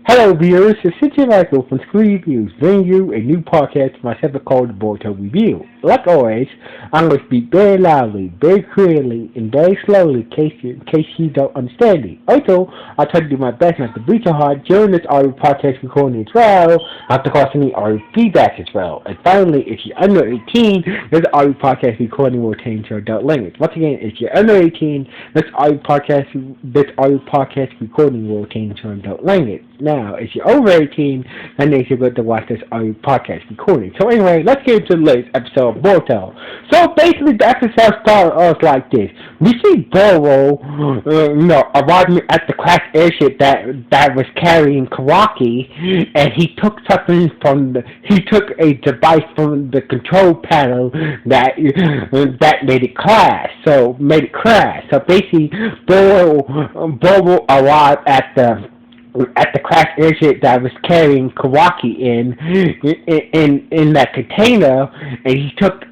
Hello viewers, it's Cynthia Michael from Screen Reviews, bringing you a new podcast for myself called the Boruto Review. Like always, I'm going to speak very loudly, very clearly, and very slowly in case you don't understand me. Also, I'll try to do my best not to breathe so hard during this audio podcast recording as well, not to cause any audio feedback as well. And finally, if you're under 18, this audio podcast recording will change your adult language. Once again, if you're under 18, this audio podcast recording will change your adult language. Now, if you're over 18, then you should go to watch this audio podcast recording. So anyway, let's get into the latest episode of Boruto. So basically, the episode started off like this. We see Boruto, arriving at the crashed airship that was carrying Kawaki, and he took a device from the control panel that made it crash. So basically, Boruto arrived at the crashed airship that was carrying Kawaki in that container, and he took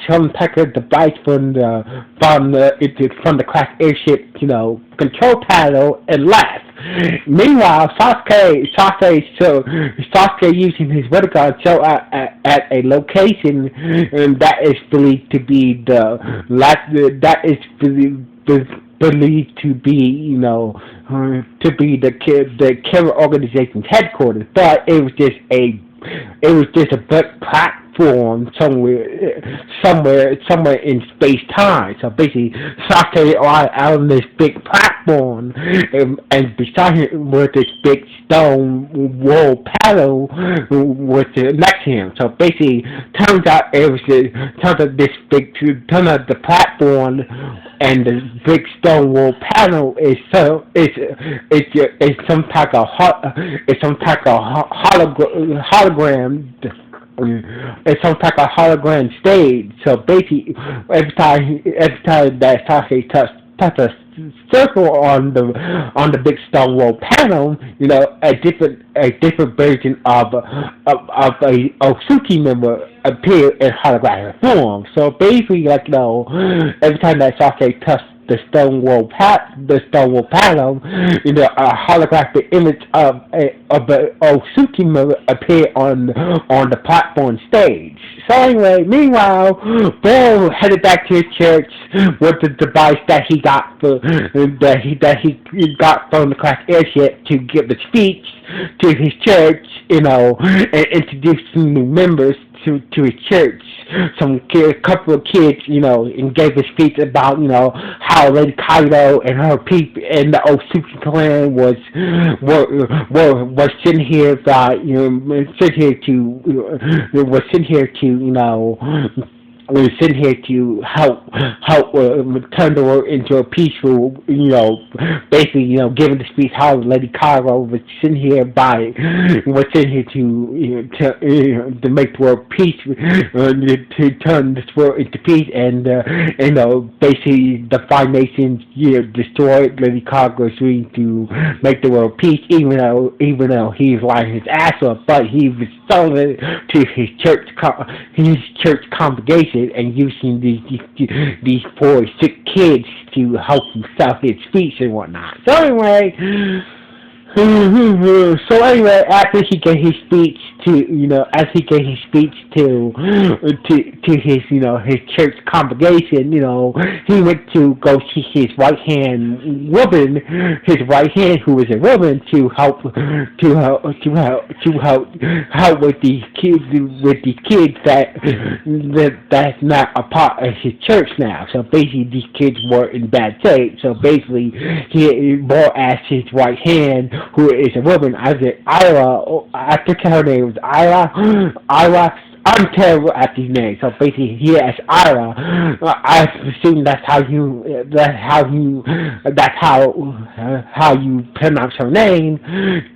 some type of device from the crashed airship, control panel and left. Meanwhile, Sasuke using his bodyguard show at a location that is believed to be believed to be, the killer organization's headquarters, but it was just a big platform somewhere in space time. So basically, Sasuke out on this big platform, and beside him was this big stone wall panel was next to him. So basically, turns out the platform and the big stone wall panel is some type of hologram. It's some type of hologram stage. So basically, every time that Sasuke touched a circle on the big stone wall panel, a different version of a Osuki member appear in holographic form. So basically, every time that Sasuke touched the stone wall panel, a holographic image of a Osuki member appear on the platform stage. So anyway, meanwhile, Bo headed back to his church with the device that he got from the crashed airship to give a speech to his church, and introduce some new members to his church. A couple of kids, and gave a speech about, how Lady Kaido and her people and the Osuki clan was sitting here to help turn the world into a peaceful, basically, giving the speech how Lady Kaido was sitting here to make the world peace, to turn this world into peace, and basically the Five Nations destroyed Lady Kaido's dream to make the world peace, even though he's lying his ass off, but he was selling it to his church congregation and using these poor sick kids to help himself his speech and whatnot. So anyway, after he gave his speech to his church congregation, he went to go see his right hand who was a woman, to help with these kids that's not a part of his church now. So basically, these kids were in bad shape. So basically, he more asked his right hand, who is a woman, I think her name was Ira. I'm terrible at these names. So basically, he asked Ira. I assume that's how you pronounce her name,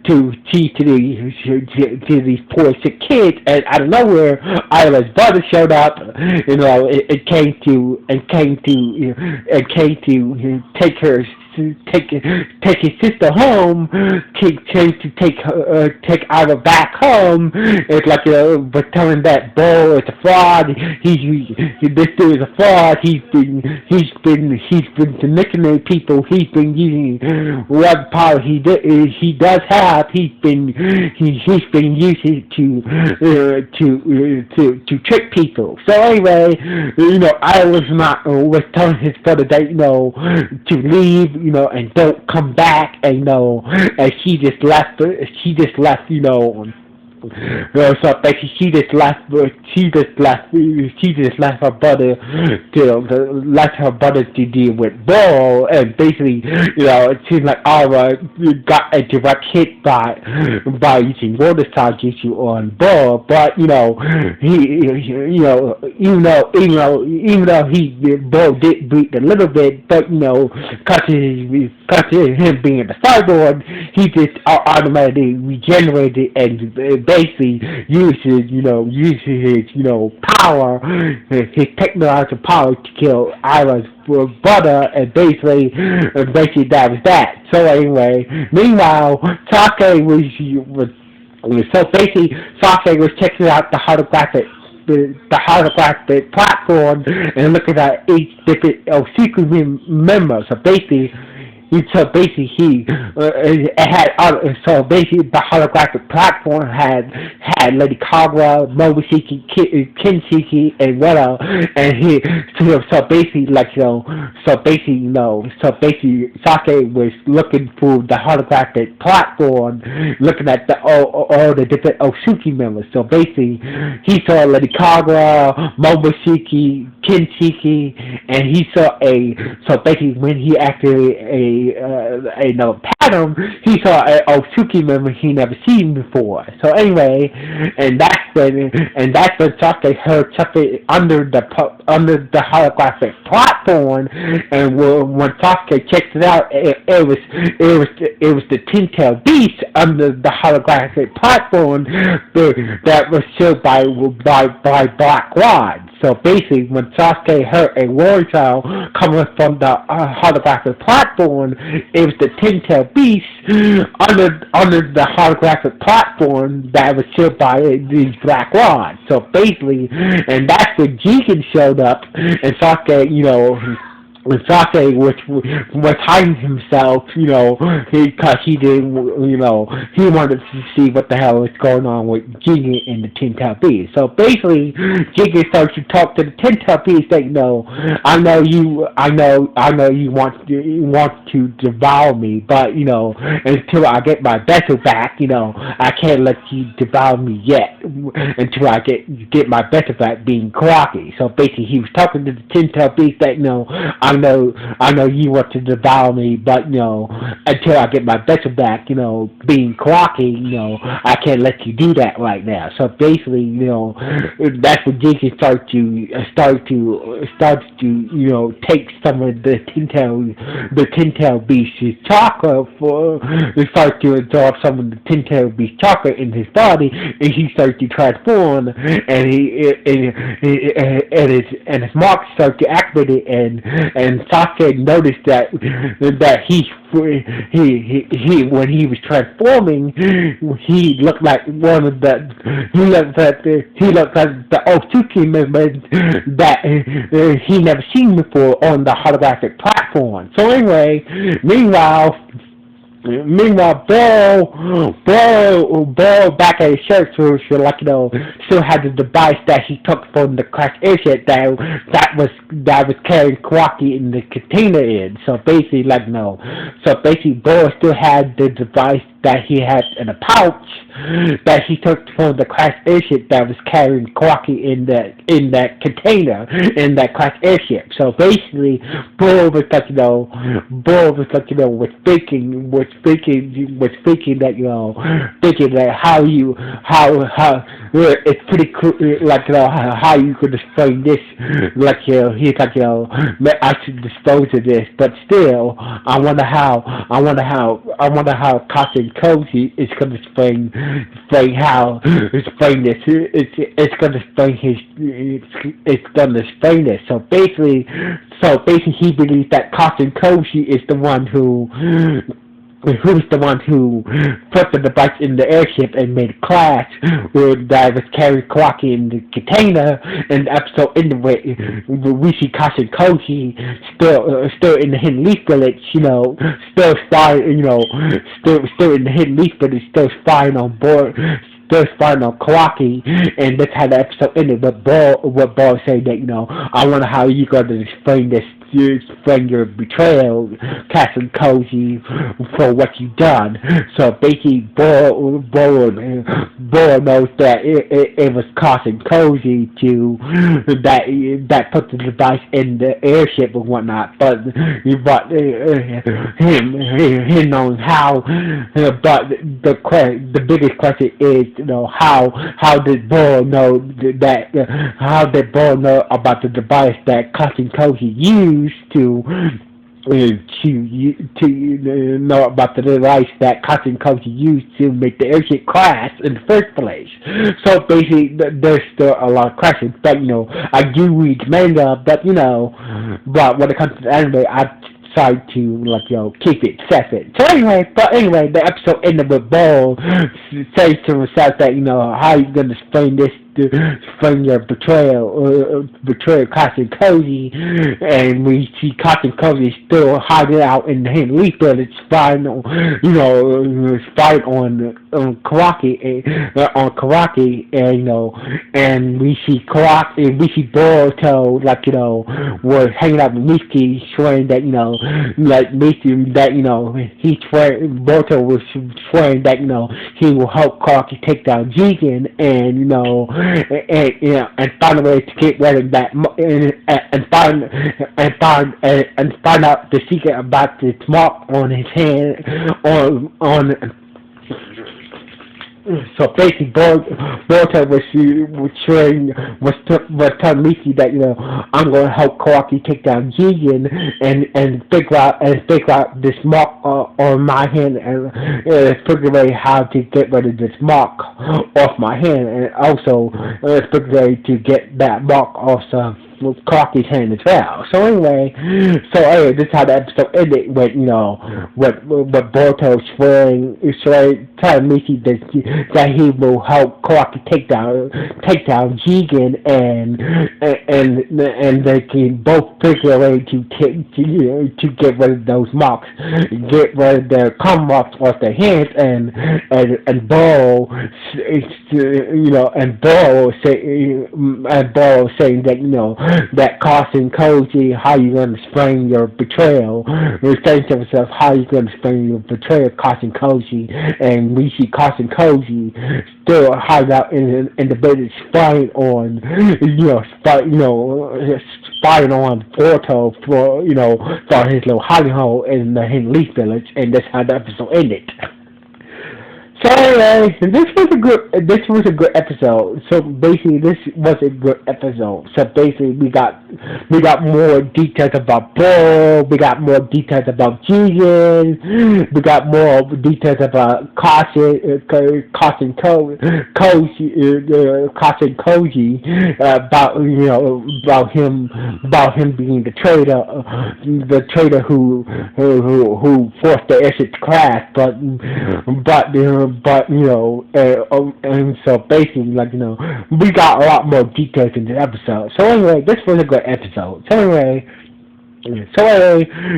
to teach to these poor sick kids. And out of nowhere, Ira's brother showed up. It came to take her take his sister home, take Ira back home. It's like but telling that Bo is a fraud. This dude is a fraud. He's been manipulating people. He's been using what power he does have. He's been using to trick people. So anyway, I was telling his brother that to leave, and don't come back, and and she just left. So basically, she just left her brother to deal with Bo, and basically, it seems like Ara got a direct hit by using water issue on Bo, but even though Bo did breathe a little bit, but because of him being in the cyborg, he just automatically regenerated and basically uses his power, his technological power to kill Ira's brother, and basically that was that. So anyway, meanwhile, Sasuke was checking out the holographic platform and looking at each different secret member. So basically, the holographic platform had Lady Kagura, Momoshiki, Kinshiki, and what else? And Sasuke was looking through the holographic platform, looking at all the different Osuki members. So basically, he saw Lady Kagura, Momoshiki, Kinshiki, and he saw when he activated another pattern, he saw an Osuki member he never seen before. So anyway, and that's when Sasuke heard something under the holographic platform, and when Sasuke checked it out, it was the Ten-Tailed Beast under the holographic platform that was killed by Black Rod. So basically, when Sasuke heard a war sound coming from the holographic platform, it was the Ten-Tailed Beast under the holographic platform that was killed by these Black Rods. So basically, and that's when Jigen showed up, and Sasuke, when Sasuke was hiding himself, because he didn't, he wanted to see what the hell was going on with Jigen and the Ten-Tailed Beast. So basically, Jigen starts to talk to the Ten-Tailed Beast, like, I know you want to devour me, but until I get my vessel back, I can't let you devour me yet until I get my vessel back, being Karaki. So basically, he was talking to the Ten-Tailed Beast, that I know you want to devour me, but until I get my vessel back, being Karaki, I can't let you do that right now. So basically, that's when Jigen started to take some of the Ten-Tailed Beast's chakra start to absorb some of the Ten-Tailed Beast chakra in his body, and he started to transform, and his marks start to activate it, and Sasuke noticed that he when he was transforming, he looked like the Osuki members that he never seen before on the holographic platform. So anyway, meanwhile, Bill back at his church, still had the device that he took from the crash airship that was carrying Karaki in the container in. So basically, Bill still had the device that he had in a pouch that he took from the crash airship that was carrying Karaki in that container in that crash airship. So basically, Bull was thinking that it's pretty cool, like, how you could explain this, like, he's like, I should dispose of this, but still, I wonder how Captain Cozy is going to explain this. It's going to explain it's going to explain this. So basically, he believes that Captain Cozy is the one who's the one who put the device in the airship and made a crash that was carrying Kawaki in the container. And the episode ended with we see Kashin Koji still in the Hidden Leaf Village, still spying, still in the Hidden Leaf Village, still spying on board. Still spying on Kawaki, and that's how the episode ended. With Ball saying that, I wonder how you going to explain this, explain your betrayal, Captain Cozy, for what you've done. So basically, Ball knows that it was Captain Cozy that put the device in the airship and whatnot. But him knowing how. But the biggest question is, how did Ball know that? How did Ball know about the device that Captain Cozy used to know about the device that Captain Cozy used to make the airship crash in the first place? So basically, there's still a lot of questions. But I do read manga, but but when it comes to the anime, I try to keep it separate. So anyway, the episode ended with Ball saying to himself that how you gonna explain this, explain your betrayal Captain Cozy, and we see Captain Cozy still hiding out in the Hidden Leaf Village, spying on Kawaki, and we see Boruto was hanging out with Miki, swearing that Boruto was swearing that he will help Kawaki take down Jigen, and find a way to get rid of that, and find out the secret about this mark on his hand, on. So basically, Boruto was telling Miki that I'm going to help Kawaki take down Jigen and figure out this mark on my hand, and figure out how to get rid of this mark off my hand, and also figure out to get that mark off Kawaki's hand as well. So anyway, this is how the episode ended with Boruto swearing telling Miki that he will help Kawaki take down Jigen, and they can both figure a way to get rid of those marks, get rid of their marks off their hands, and Ball saying that that Captain Cozy, how you gonna explain your betrayal? He's saying to himself, how you gonna explain your betrayal, Captain Cozy? And we see Captain Cozy still hide out in the village, spying on Boruto for his little hiding hole in the Hidden Leaf Village, and that's how the episode ended. So anyway, this was a good episode. So basically, this was a good episode. So basically, we got more details about Bull. We got more details about Jigen. We got more details about Captain Koji, about him being the traitor who forced the airship to crash, and so basically, we got a lot more details in this episode. So anyway, this was a good episode. So anyway,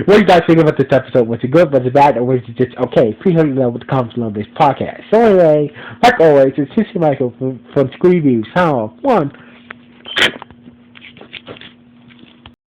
what do you guys think about this episode? Was it good, was it bad, or was it just okay? Please let me know what the comments on this podcast. So anyway, like always, it's Sister Michael from Screen Reviews. One.